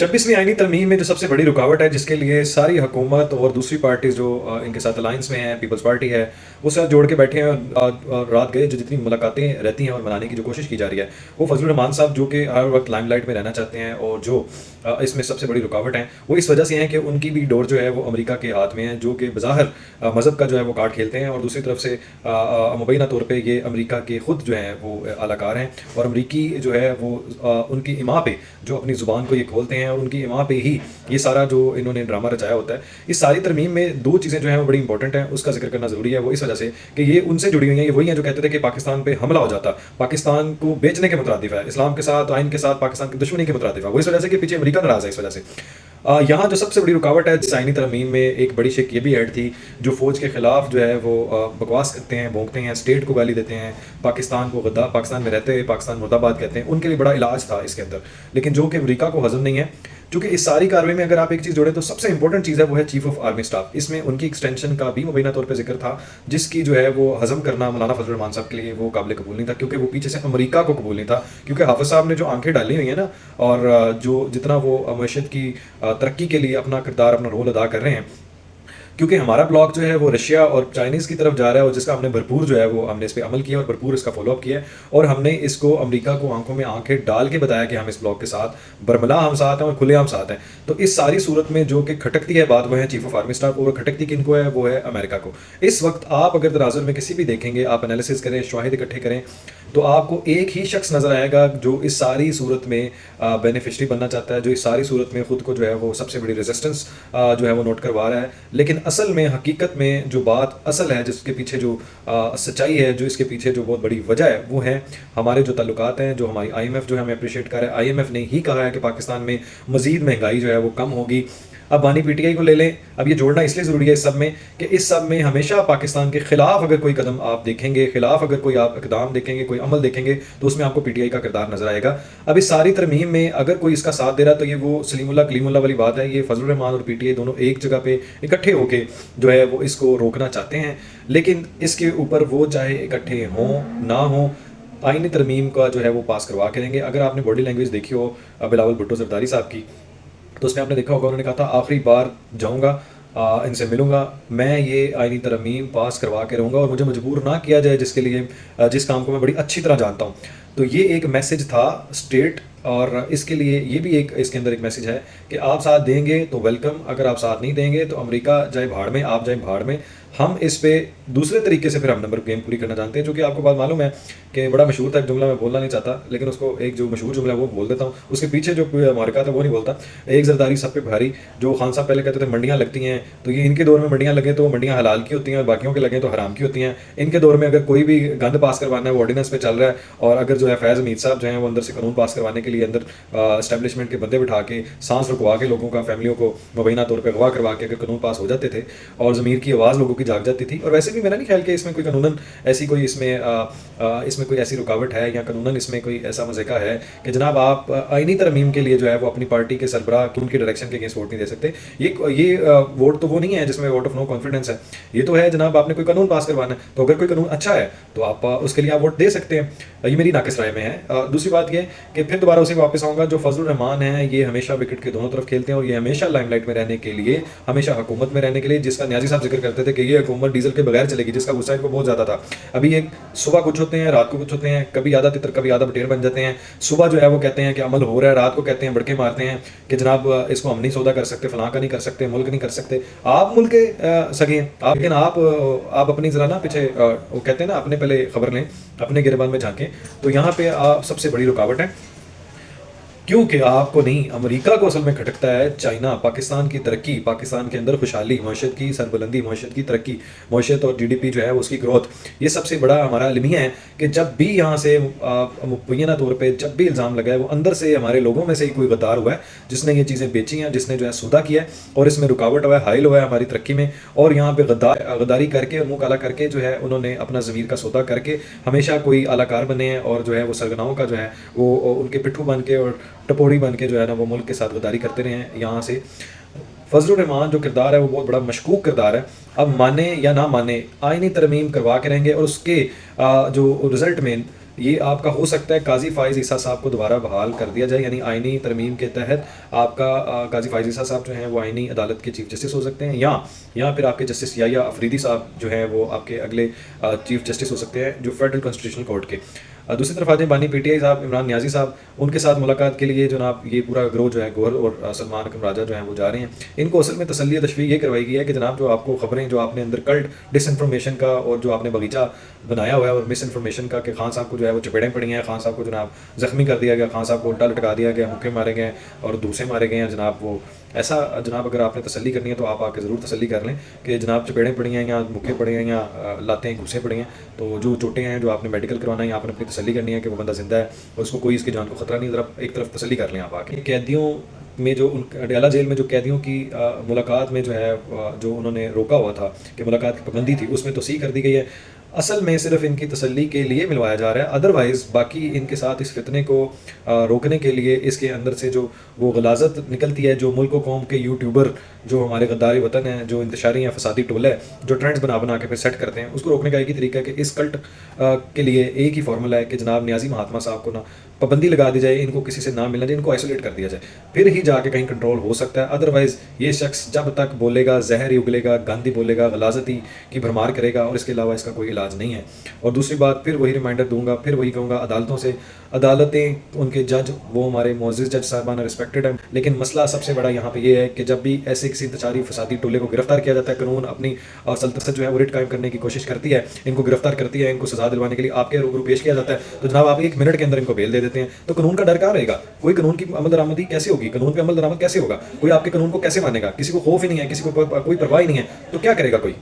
26वीं आईनी तरमीम में जो सबसे बड़ी रुकावट है, जिसके लिए सारी हुकूमत और दूसरी पार्टीज़ जो इनके साथ अलायंस में हैं, पीपल्स पार्टी है, वो साथ जोड़ के बैठे हैं और रात गए जो जितनी मुलाकातें रहती हैं और मनाने की जो कोशिश की जा रही है, वो फजलुर रहमान साहब जो कि हर वक्त लाइमलाइट में रहना चाहते हैं और जो इसमें सबसे बड़ी रुकावट है, वो इस वजह से हैं कि उनकी भी डोर जो है वो अमेरिका के हाथ में है, जो कि बज़ाहिर मज़हब का जो है वो कार्ड खेलते हैं, और दूसरी तरफ से मुबैना तौर पे ये अमेरिका के ख़ुद जो हैं वो अलाकार हैं, और अमरीकी जो है वो उनकी इमा पे जो अपनी ज़ुबान को ये खोलते हैं और उनकी इमा पे ही ये सारा जो इन्होंने ड्रामा रचाया होता है। इस सारी तरमीम में दो चीज़ें जो हैं वो बड़ी इंपॉर्टेंट हैं, उसका जिक्र करना ज़रूरी है। वो इस वजह से कि ये उनसे जुड़ी हुई हैं, ये वही हैं जो कहते थे कि पाकिस्तान पे हमला हो जाता, पाकिस्तान को बेचने के मुतरादिफ है, इस्लाम के साथ, आइन के साथ पाकिस्तान की दुश्मनी के मुतरादिफ है। वो इस वजह से कि पीछे अमेरिका नाराज़ है इस वजह से। यहाँ जो सबसे बड़ी रुकावट है आईनी तरमीम में, एक बड़ी शिक ये भी ऐड थी, जो फ़ौज के ख़िलाफ़ जो है वो बकवास करते हैं, भोंकते हैं, स्टेट को गाली देते हैं, पाकिस्तान को गद्दार, पाकिस्तान में रहते हुए पाकिस्तान मुर्दाबाद कहते हैं, उनके लिए बड़ा इलाज था इसके अंदर, लेकिन जो कि अमेरिका को हज़म नहीं है। क्योंकि इस सारी कार्रवाई में अगर आप एक चीज़ जोड़ें तो सबसे इंपॉर्टेंट चीज़ है वो है चीफ ऑफ आर्मी स्टाफ। इसमें उनकी एक्सटेंशन का भी मुबैना तौर पे जिक्र था, जिसकी जो है वो हज़म करना मौलाना फजलुर रहमान साहब के लिए वो काबिल कबूल नहीं था, क्योंकि वो पीछे से अमेरिका को कबूल नहीं था। क्योंकि हाफिज़ साहब ने जो आंखें डाली हुई हैं ना, और जो जितना वो मईशत की तरक्की के लिए अपना किरदार, अपना रोल अदा कर रहे हैं, क्योंकि हमारा ब्लॉक जो है वो रशिया और चाइनीज़ की तरफ जा रहा है, और जिसका हमने भरपूर जो है वो हमने इस पर अमल किया और भरपूर इसका फॉलोअप किया है, और हमने इसको अमेरिका को आंखों में आंखें डाल के बताया कि हम इस ब्लॉक के साथ बरमला हम साथ हैं और खुलेआम साथ हैं। तो इस सारी सूरत में जो कि खटकती है बात, वो है चीफ ऑफ आर्मी स्टाफ, और खटकती किनको है, वो है अमेरिका को। इस वक्त आप अगर तनाज़ुर में किसी भी देखेंगे, आप एनालिसिस करें, शवाहिद इकट्ठे करें, तो आपको एक ही शख्स नज़र आएगा जो इस सारी सूरत में बेनिफिशरी बनना चाहता है, जो इस सारी सूरत में ख़ुद को जो है वो सबसे बड़ी रेजिस्टेंस जो है वो नोट करवा रहा है। लेकिन असल में, हकीकत में जो बात असल है, जिसके पीछे जो सच्चाई है, जो इसके पीछे जो बहुत बड़ी वजह है, वो है हमारे जो ताल्लुकात हैं, जो हमारी IMF जो है हमें अप्रिशिएट कर रहा है। IMF ने ही कहा है कि पाकिस्तान में मज़ीद महंगाई जो है वो कम होगी। अब बानी PTI को ले लें, अब ये जोड़ना इसलिए ज़रूरी है इस सब में कि इस सब में हमेशा पाकिस्तान के ख़िलाफ़ अगर कोई कदम आप देखेंगे, ख़िलाफ़ अगर कोई आप इक़दाम देखेंगे, कोई अमल देखेंगे, तो उसमें आपको PTI का किरदार नज़र आएगा। अब इस सारी तरमीम में अगर कोई इसका साथ दे रहा है, तो ये वो सलीमुल्लाह कलीमुल्लाह वाली बात है। ये फजलुर रहमान और PTI दोनों एक जगह पे इकट्ठे होके जो है वो इसको रोकना चाहते हैं, लेकिन इसके ऊपर वो चाहे इकट्ठे हों ना हों, आईनी तरमीम का जो है वो पास करवा के देंगे। अगर आपने बॉडी लैंग्वेज देखी हो बिलावल भुट्टो ज़रदारी साहब की, तो उसमें आपने देखा होगा उन्होंने कहा था आखिरी बार जाऊंगा, इनसे मिलूंगा, मैं ये आईनी तरमीम पास करवा के रहूँगा और मुझे मजबूर ना किया जाए, जिसके लिए जिस काम को मैं बड़ी अच्छी तरह जानता हूँ। तो ये एक मैसेज था स्टेट, और इसके लिए ये भी एक इसके अंदर एक मैसेज है कि आप साथ देंगे तो वेलकम, अगर आप साथ नहीं देंगे तो अमेरिका जाए भाड़ में, आप जाए भाड़ में। हम इस पे दूसरे तरीके से फिर हम नंबर गेम पूरी करना जानते हैं, जो कि आपको बात मालूम है कि बड़ा मशहूर था एक जुमला, मैं बोलना नहीं चाहता, लेकिन उसको एक जो मशहूर जुमला है वो बोल देता हूँ। उसके पीछे जो मार्का था वो नहीं बोलता। एक जरदारी सब पे भारी, जो खान साहब पहले कहते थे मंडियाँ लगती हैं, तो ये इनके दौर में मंडियाँ लगे तो मंडियाँ हलाल की होती हैं, और बाकियों के लगे तो हराम की होती हैं। इनके दौर में अगर कोई भी गंद पास करवाना है वो ऑर्डिनेंस पे चल रहा है, और अगर जो है फैज़ हमीद साहब जो हैं वो अंदर से कानून पास करवाने के लिए अंदर एस्टेब्लिशमेंट के बंदे बिठा के सांस रुकवा के लोगों का, फैमिलियों को मुबैना तौर पर अगवा करवा के अगर कानून पास हो जाते थे और ज़मीर की आवाज़ लोगों की जाग जाती थी। और वैसे भी मेरा नहीं ख्याल कि इसमें कोई कानूनन ऐसी कोई इसमें कोई ऐसी रुकावट है, या कानूनन इसमें कोई ऐसा मज़ेका है कि जनाब आप आईनी तरमीम के लिए जो है वो अपनी पार्टी के सरबराह की उनकी डायरेक्शन के अगेंस्ट वोट नहीं दे सकते। ये वोट तो वो नहीं है जिसमें वोट ऑफ नो कॉन्फिडेंस है। ये तो है जनाब आपने कोई कानून पास करवाना है, तो अगर कोई कानून अच्छा है तो आप उसके लिए आप वोट दे सकते हैं। ये मेरी नाकिस राय में है। दूसरी बात ये कि फिर दोबारा उसी वापस आऊँगा, जो फजलुर रहमान है ये हमेशा विकेट के दोनों तरफ खेलते हैं, और ये हमेशा लाइमलाइट में रहने के लिए, हमेशा हुकूमत में रहने के लिए, जिसका न्याजी साहब जिक्र करते थे कि ये हुकूमत डीजल के बगैर चलेगी, जिसका गुस्सा इनको बहुत ज़्यादा था। अभी एक सुबह कुछ होते हैं, रात को कुछ होते हैं, कभी आधा तितर कभी आधा बटेर बन जाते हैं। सुबह जो है वो कहते हैं कि अमल हो रहा है, रात को कहते हैं बड़के मारते हैं कि जनाब इसको हम नहीं सौदा कर सकते, फलां का नहीं कर सकते, मुल्क नहीं कर सकते। आप मुल्क के सगे हैं आप, लेकिन आप अपनी ज़रा ना पीछे वो कहते हैं ना, अपने पहले खबर लें, अपने गिरबान में झांकें। तो यहाँ पे आप सबसे बड़ी रुकावट है, क्योंकि आपको नहीं, अमेरिका को असल में खटकता है चाइना, पाकिस्तान की तरक्की, पाकिस्तान के अंदर खुशहाली, मईशत की सरबुलंदी, मईशत की तरक्की, मईशत और GDP जो है उसकी ग्रोथ, ये सबसे बड़ा हमारा अलमिया है कि जब भी यहाँ से मुबैना तौर पे जब भी इल्ज़ाम लगा है, वो अंदर से हमारे लोगों में से ही कोई गद्दार हुआ है जिसने ये चीज़ें बेची हैं, जिसने जो है सौदा किया है, और इसमें रुकावट हुआ है, हाइल हुआ है हमारी तरक्की में। और यहाँ पे गद्दारी करके, मुँह काला करके जो है उन्होंने अपना ज़मीर का सौदा करके हमेशा कोई अलाकार बने हैं, और जो है वो सरगनाओं का जो है वो उनके पिट्ठू बन के और टपोरी बन के जो है ना वो मुल्क के साथ गद्दारी करते रहे हैं। यहाँ से फजलुर रहमान जो किरदार है वो बहुत बड़ा मशकूक किरदार है। अब माने या ना माने, आईनी तरमीम करवा के रहेंगे, और उसके जो रिज़ल्ट में یہ آپ کا ہو سکتا ہے قاضی فائز عیسیٰ صاحب کو دوبارہ بحال کر دیا جائے، یعنی آئینی ترمیم کے تحت آپ کا قاضی فائز عیسیٰ صاحب جو ہیں وہ آئینی عدالت کے چیف جسٹس ہو سکتے ہیں، یا پھر آپ کے جسٹس یحییٰ افریدی صاحب جو ہیں وہ آپ کے اگلے چیف جسٹس ہو سکتے ہیں جو فیڈرل کانسٹیٹیوشنل کورٹ کے۔ دوسری طرف آ جائیں بانی پی ٹی آئی صاحب عمران نیازی صاحب، ان کے ساتھ ملاقات کے لیے جناب یہ پورا گروہ جو ہے گوہر اور سلمان اکرم راجہ جو ہیں وہ جا رہے ہیں۔ ان کو اصل میں تسلی تشفیق یہ کروائی گئی ہے کہ جناب جو آپ کو خبریں جو آپ نے اندر کلٹ ڈس انفارمیشن کا اور جو آپ نے باغیچہ بنایا ہوا ہے اور مس انفارمیشن کا کہ خان صاحب کو جو ہے وہ چپیڑیں پڑی ہیں، خان صاحب کو جناب زخمی کر دیا گیا، خان صاحب کو الٹا لٹکا دیا گیا، مکے مارے گئے اور دوسرے مارے گئے ہیں جناب، وہ ایسا جناب اگر آپ نے تسلی کرنی ہے تو آپ آ کے ضرور تسلی کر لیں کہ جناب چپیڑیں پڑی ہیں یا مکے پڑے ہیں یا لاتیں گھوسے پڑی ہیں، تو جو چوٹیں ہیں جو آپ نے میڈیکل کروانا ہے یا آپ نے اپنی تسلی کرنی ہے کہ وہ بندہ زندہ ہے اور اس کو کوئی اس کی جان کو خطرہ نہیں، ذرا ایک طرف تسلی کر لیں آپ آ کے۔ قیدیوں میں جو اڈیالہ جیل میں جو قیدیوں کی ملاقات میں جو ہے جو انہوں نے روکا ہوا تھا کہ ملاقات کی پابندی تھی، اس میں توسیع کر دی گئی ہے، اصل میں صرف ان کی تسلی کے لیے ملوایا جا رہا ہے، ادروائز باقی ان کے ساتھ اس فتنے کو روکنے کے لیے اس کے اندر سے جو وہ غلاظت نکلتی ہے، جو ملک و قوم کے یوٹیوبر جو ہمارے غداری وطن ہیں، جو انتشاری یا فسادی ٹولہ ہے، جو ٹرینڈز بنا کے پھر سیٹ کرتے ہیں، اس کو روکنے کا ایک ہی طریقہ ہے کہ اس کلٹ کے لیے ایک ہی فارمولا ہے کہ جناب نیازی مہاتما صاحب کو نا پابندی لگا دی جائے، ان کو کسی سے نہ ملنا جائے، ان کو آئسولیٹ کر دیا جائے، پھر ہی جا کے کہیں کنٹرول ہو سکتا ہے۔ ادروائز یہ شخص جب تک بولے گا زہر ہی اگلے گا، گاندھی بولے گا، غلاظتی کی بھرمار کرے گا، اور اس کے علاوہ اس کا کوئی علاج نہیں ہے۔ اور دوسری بات پھر وہی ریمائنڈر دوں گا، پھر وہی کہوں گا، عدالتوں سے عدالتیں ان کے جج وہ ہمارے معزز جج صاحبان ریسپیکٹڈ ہیں، لیکن مسئلہ سب سے بڑا یہاں پہ یہ ہے کہ جب بھی ایسے کسی انتشاری فسادی ٹولے کو گرفتار کیا جاتا ہے، قانون اپنی سلطنت جو ہے وہ ریٹ قائم کرنے کی کوشش کرتی ہے، ان کو گرفتار کرتی ہے، ان کو سزا دلوانے کے لیے آپ کے روبرو پیش کیا جاتا ہے، تو جناب آپ 1 منٹ کے اندر ان کو بیل دے دیتے ہیں، تو قانون کا ڈر کہاں رہے گا؟ کوئی قانون کی عمل درآمدی کیسے ہوگی؟ قانون پہ عمل درآمد کیسے ہوگا؟ کوئی آپ کے قانون کو کیسے مانے گا؟ کسی کو خوف ہی نہیں ہے، کسی کو کوئی پرواہ ہی نہیں ہے، تو کیا کرے گا کوئی؟